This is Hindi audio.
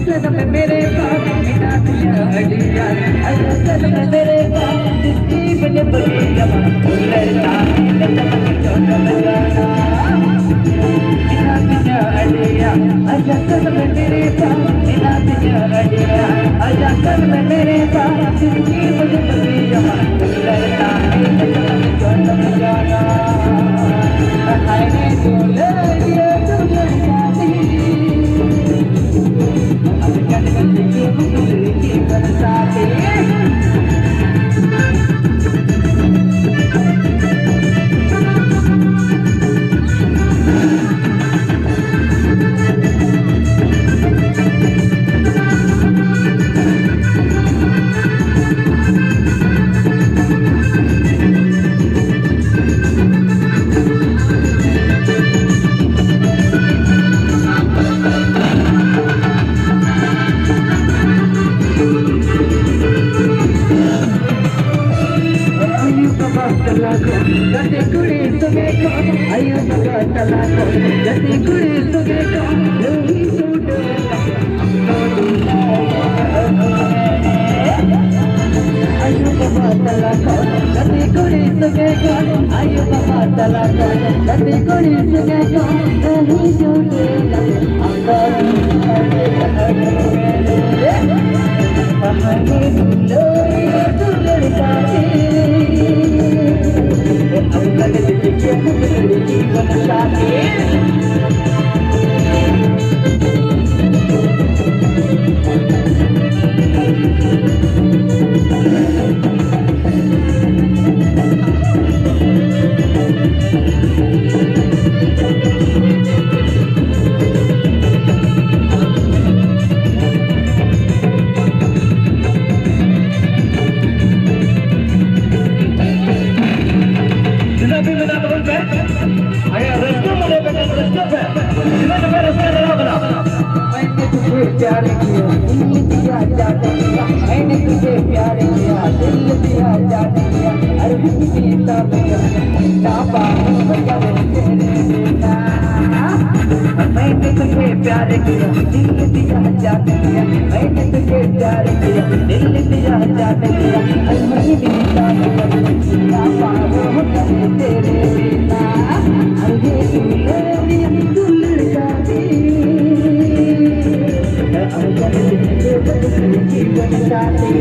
सनम मेरे पास मिला दिया हडिया आजा सनम मेरे पास जिसकी वजह बनी जवान लड़ता मिला दिया हडिया आजा सनम मेरे पास मिला दिया हडिया आजा सनम मेरे पास जिसकी वजह बनी जवान लड़ता Gati kuri suge ko, ayo baga talako. Gati kuri suge ko, lohi sude ka. Ayo baga talako. Gati kuri suge ko, ayo baga talako. Gati kuri suge ko, lohi sude ka. Pahani duloi duloi kati. जीवन साथी प्यार किया दिल दिया जाने दिया मैंने तुझे प्यार किया दिल दिया जाने दिया अरे बीता मैंने तुझे प्यार किया दिल दिया जाने दिया मैंने तुझे प्यार किया दिल दिया जाने दिया अरे बीता तेरे बिना अरे जीवन साथी